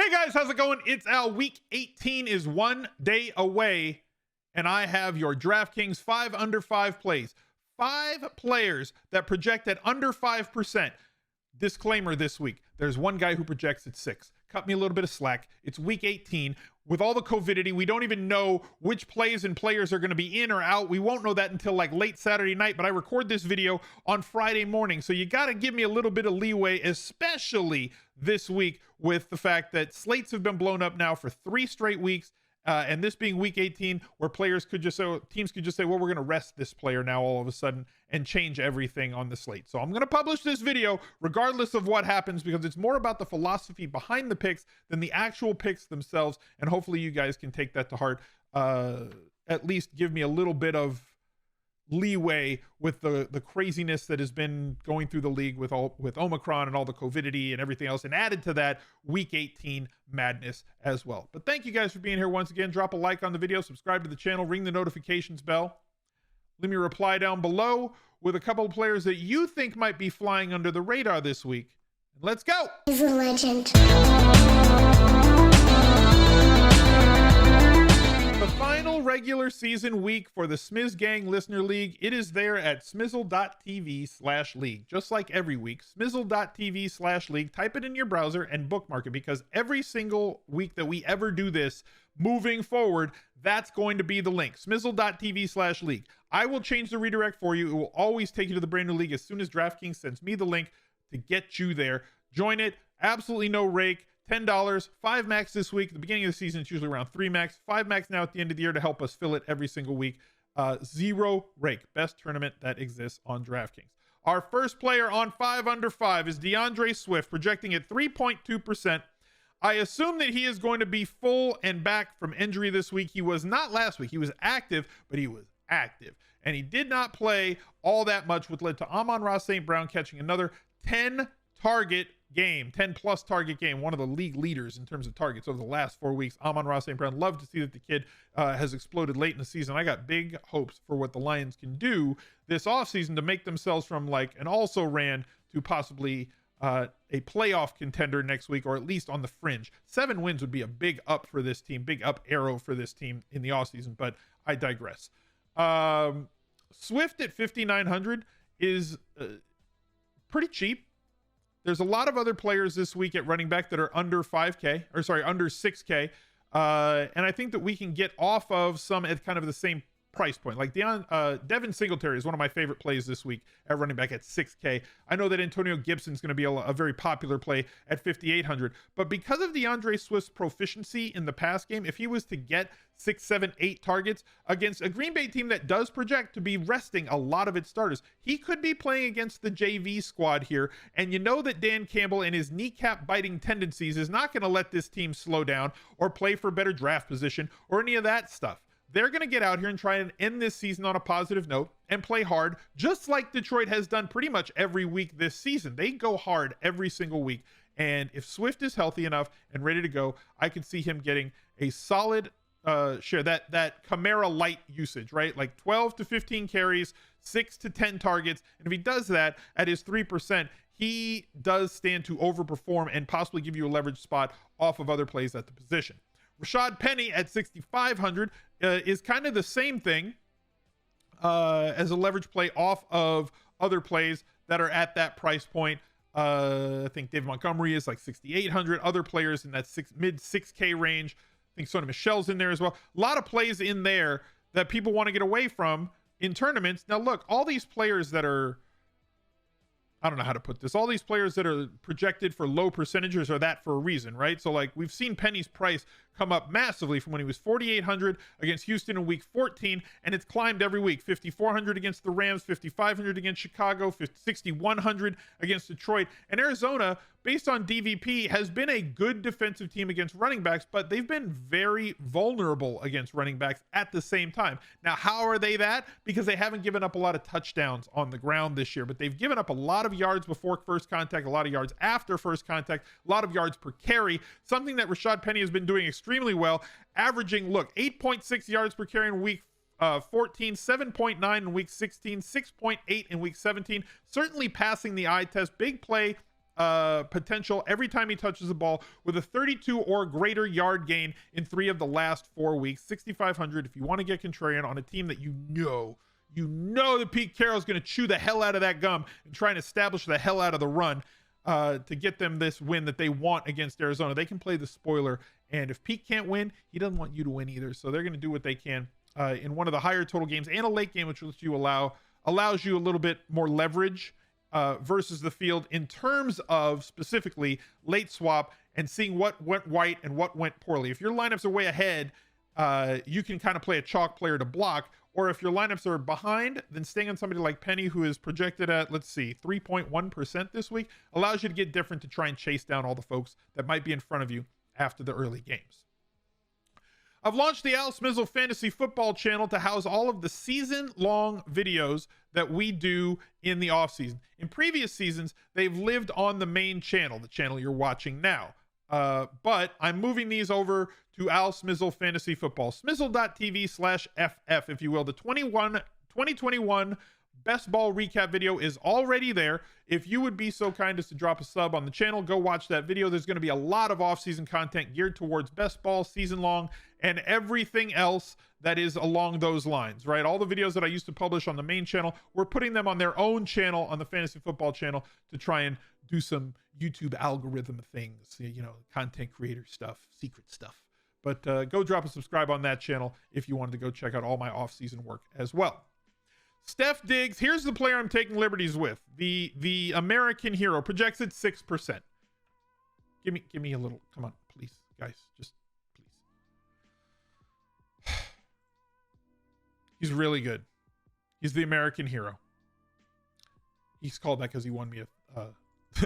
Hey guys, how's it going? It's Al. Week 18 is 1 day away, and I have your DraftKings 5 under 5 plays. 5 players that project at under 5%. Disclaimer this week, there's one guy who projects at 6. Cut me a little bit of slack. It's week 18. With all the COVIDity, we don't even know which plays and players are going to be in or out. We won't know that until like late Saturday night, but I record this video on Friday morning. So you got to give me a little bit of leeway, especially this week with the fact that slates have been blown up now for 3 straight weeks. And this being week 18, where teams could just say, well, we're going to rest this player now all of a sudden and change everything on the slate. So I'm going to publish this video regardless of what happens, because it's more about the philosophy behind the picks than the actual picks themselves. And hopefully you guys can take that to heart. At least give me a little bit of leeway with the craziness that has been going through the league with Omicron and all the COVIDity and everything else, and added to that week 18 madness as well. But thank you guys for being here once again. Drop a like on the video, subscribe to the channel, ring the notifications bell. Leave me a reply down below with a couple of players that you think might be flying under the radar this week. And let's go. He's a legend. The final regular season week for the Smiz Gang Listener League. It is there at smizzle.tv/league. Just like every week, smizzle.tv/league. Type it in your browser and bookmark it, because every single week that we ever do this moving forward, that's going to be the link. Smizzle.tv/league. I will change the redirect for you. It will always take you to the brand new league as soon as DraftKings sends me the link to get you there. Join it. Absolutely no rake. $10, 5 max this week. At the beginning of the season, it's usually around 3 max, 5 max now at the end of the year to help us fill it every single week. 0 rake. Best tournament that exists on DraftKings. Our first player on 5 under 5 is DeAndre Swift, projecting at 3.2%. I assume that he is going to be full and back from injury this week. He was not last week. He was active, but he was active. And he did not play all that much, which led to Amon-Ra St. Brown catching another 10 target game, 10 plus target game, one of the league leaders in terms of targets over the last 4 weeks. Amon-Ra St. Brown, love to see that the kid has exploded late in the season. I got big hopes for what the Lions can do this offseason to make themselves from like an also ran to possibly a playoff contender next week, or at least on the fringe. 7 wins would be a big up for this team, big up arrow for this team in the offseason, but I digress. Swift at 5,900 is pretty cheap. There's a lot of other players this week at running back that are under 5K, or sorry, under 6K. And I think that we can get off of some at kind of the same price point. Like Devin Singletary is one of my favorite plays this week at running back at 6K. I know that Antonio Gibson is going to be a very popular play at 5,800, but because of DeAndre Swift's proficiency in the pass game, if he was to get 6, 7, 8 targets against a Green Bay team that does project to be resting a lot of its starters, he could be playing against the JV squad here. And you know that Dan Campbell and his kneecap biting tendencies is not going to let this team slow down or play for better draft position or any of that stuff. They're going to get out here and try and end this season on a positive note and play hard, just like Detroit has done pretty much every week this season. They go hard every single week. And if Swift is healthy enough and ready to go, I could see him getting a solid share, that Kamara light usage, right? Like 12 to 15 carries, 6 to 10 targets. And if he does that at his 3%, he does stand to overperform and possibly give you a leverage spot off of other plays at the position. RASHAAD Penny at 6,500 is kind of the same thing as a leverage play off of other plays that are at that price point. I think David Montgomery is like 6,800. Other players in that mid 6K range. I think Sony Michel's in there as well. A lot of plays in there that people want to get away from in tournaments. Now, look, all these players that are, I don't know how to put this. All these players that are projected for low percentages are that for a reason, right? So like we've seen Penny's price come up massively from when he was 4,800 against Houston in week 14, and it's climbed every week. 5,400 against the Rams, 5,500 against Chicago, 6,100 against Detroit. And Arizona, based on DVP, has been a good defensive team against running backs, but they've been very vulnerable against running backs at the same time. Now, how are they that? Because they haven't given up a lot of touchdowns on the ground this year, but they've given up a lot of yards before first contact, a lot of yards after first contact, a lot of yards per carry, something that RASHAAD Penny has been doing extremely well, averaging, look, 8.6 yards per carry in week 14, 7.9 in week 16, 6.8 in week 17, certainly passing the eye test. Big play potential every time he touches the ball, with a 32 or greater yard gain in 3 of the last 4 weeks. 6,500 if you want to get contrarian on a team that you know that Pete Carroll's going to chew the hell out of that gum and try and establish the hell out of the run to get them this win that they want against Arizona. They can play the spoiler, and if Pete can't win, he doesn't want you to win either. So they're going to do what they can in one of the higher total games and a late game, which lets you allows you a little bit more leverage versus the field in terms of specifically late swap and seeing what went right and what went poorly. If your lineups are way ahead, you can kind of play a chalk player to block, or if your lineups are behind, then staying on somebody like Penny, who is projected at, let's see, 3.1% this week, allows you to get different to try and chase down all the folks that might be in front of you after the early games. I've launched the Al Smizzle Fantasy Football channel to house all of the season-long videos that we do in the offseason. In previous seasons, they've lived on the main channel, the channel you're watching now. But I'm moving these over to Al Smizzle Fantasy Football. Smizzle.tv/FF, if you will. The 2021 Best Ball Recap video is already there. If you would be so kind as to drop a sub on the channel, go watch that video. There's going to be a lot of offseason content geared towards best ball, season long, and everything else that is along those lines, right? All the videos that I used to publish on the main channel, we're putting them on their own channel, on the Fantasy Football channel, to try and do some YouTube algorithm things, content creator stuff, secret stuff. But go drop a subscribe on that channel if you wanted to go check out all my off-season work as well. Steph Diggs, here's the player I'm taking liberties with. The American hero projects at 6%. Give me a little, come on, please, guys, just please. He's really good. He's the American hero. He's called that because he won me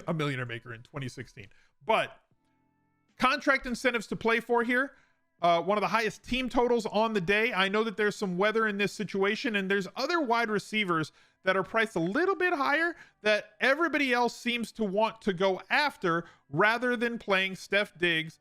a Millionaire Maker in 2016. But contract incentives to play for here. One of the highest team totals on the day. I know that there's some weather in this situation, and there's other wide receivers that are priced a little bit higher that everybody else seems to want to go after rather than playing Steph Diggs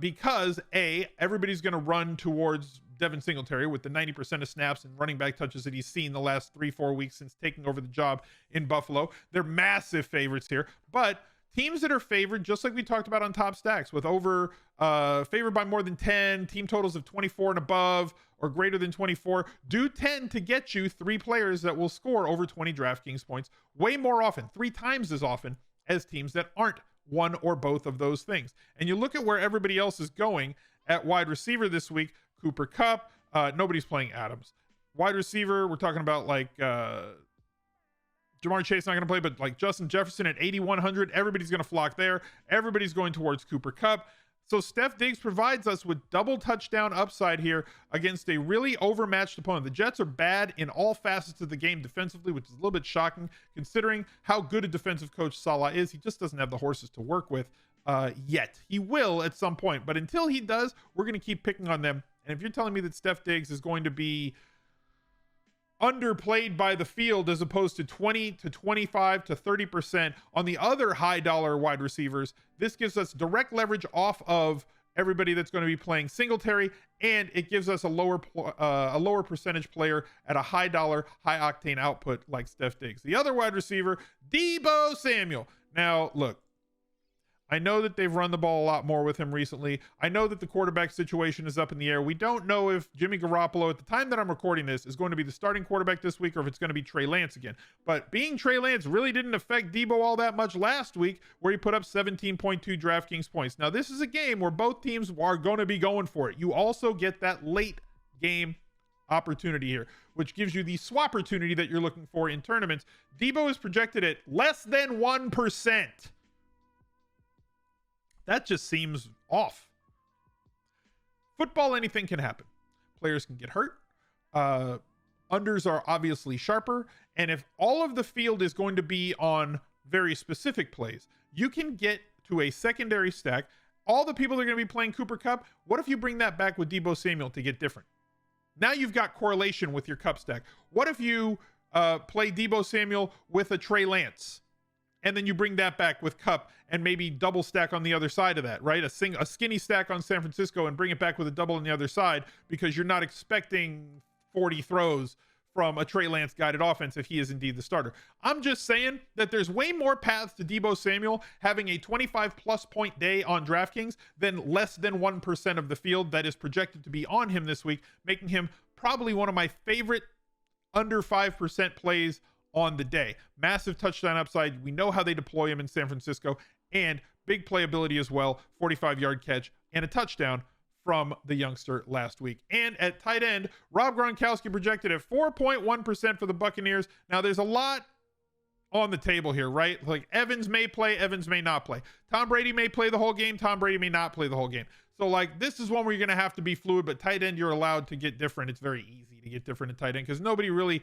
because everybody's going to run towards Devin Singletary with the 90% of snaps and running back touches that he's seen the last 3-4 weeks since taking over the job in Buffalo. They're massive favorites here, but teams that are favored, just like we talked about on Top Stacks, with over favored by more than 10, team totals of 24 and above or greater than 24, do tend to get you 3 players that will score over 20 DraftKings points way more often, 3 times as often as teams that aren't one or both of those things. And you look at where everybody else is going at wide receiver this week. Cooper Kupp, nobody's playing Adams. Wide receiver, we're talking about like Jamar Chase not going to play, but like Justin Jefferson at 8,100, everybody's going to flock there. Everybody's going towards Cooper Kupp. So Steph Diggs provides us with double touchdown upside here against a really overmatched opponent. The Jets are bad in all facets of the game defensively, which is a little bit shocking considering how good a defensive coach Salah is. He just doesn't have the horses to work with yet. He will at some point, but until he does, we're going to keep picking on them. And if you're telling me that Steph Diggs is going to be underplayed by the field as opposed to 20 to 25 to 30% on the other high dollar wide receivers, this gives us direct leverage off of everybody that's going to be playing Singletary, and it gives us a lower percentage player at a high dollar, high octane output like Steph Diggs. The other wide receiver, DEEBO Samuel. Now, look, I know that they've run the ball a lot more with him recently. I know that the quarterback situation is up in the air. We don't know if Jimmy Garoppolo, at the time that I'm recording this, is going to be the starting quarterback this week or if it's going to be Trey Lance again. But being Trey Lance really didn't affect DEEBO all that much last week, where he put up 17.2 DraftKings points. Now, this is a game where both teams are going to be going for it. You also get that late game opportunity here, which gives you the swap opportunity that you're looking for in tournaments. DEEBO is projected at less than 1%. That just seems off. Football, anything can happen. Players can get hurt. Unders are obviously sharper. And if all of the field is going to be on very specific plays, you can get to a secondary stack. All the people that are going to be playing Cooper Kupp, what if you bring that back with DEEBO Samuel to get different? Now you've got correlation with your Kupp stack. What if you play DEEBO Samuel with a Trey Lance? And then you bring that back with Kupp and maybe double stack on the other side of that, right? A skinny stack on San Francisco and bring it back with a double on the other side, because you're not expecting 40 throws from a Trey Lance guided offense if he is indeed the starter. I'm just saying that there's way more paths to DEEBO Samuel having a 25+ point day on DraftKings than less than 1% of the field that is projected to be on him this week, making him probably one of my favorite under 5% plays on the day. Massive touchdown upside. We know how they deploy him in San Francisco, and big playability as well. 45-yard catch and a touchdown from the youngster last week. And at tight end, Rob Gronkowski projected at 4.1% for the Buccaneers. Now there's a lot on the table here, right? Like Evans may play, Evans may not play. Tom Brady may play the whole game, Tom Brady may not play the whole game. So like this is one where you're going to have to be fluid, but tight end you're allowed to get different. It's very easy to get different in tight end because nobody really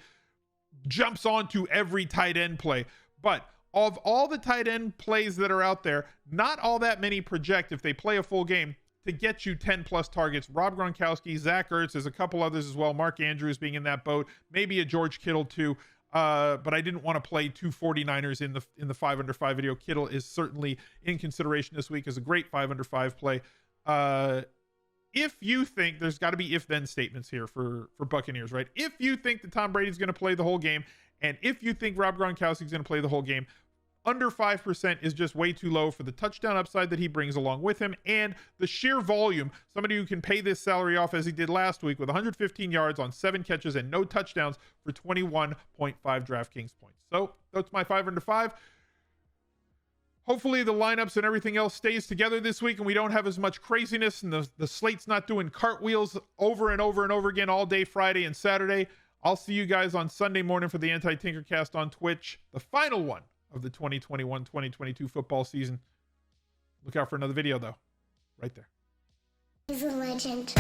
jumps onto every tight end play. But of all the tight end plays that are out there, not all that many project if they play a full game to get you 10+ targets. Rob Gronkowski, Zach Ertz, there's a couple others as well. Mark Andrews being in that boat, maybe a George Kittle too. But I didn't want to play two 49ers in the 5 under 5 video. Kittle is certainly in consideration this week as a great 5 under 5 play. If you think there's got to be if then statements here for Buccaneers, right? If you think that Tom Brady's going to play the whole game, and if you think Rob Gronkowski's going to play the whole game, under 5% is just way too low for the touchdown upside that he brings along with him and the sheer volume. Somebody who can pay this salary off as he did last week with 115 yards on 7 catches and no touchdowns for 21.5 DraftKings points. So that's my 5 under 5. Hopefully the lineups and everything else stays together this week and we don't have as much craziness and the slate's not doing cartwheels over and over and over again all day Friday and Saturday. I'll see you guys on Sunday morning for the Anti-Tinkercast on Twitch, the final one of the 2021-2022 football season. Look out for another video though, right there. He's a legend.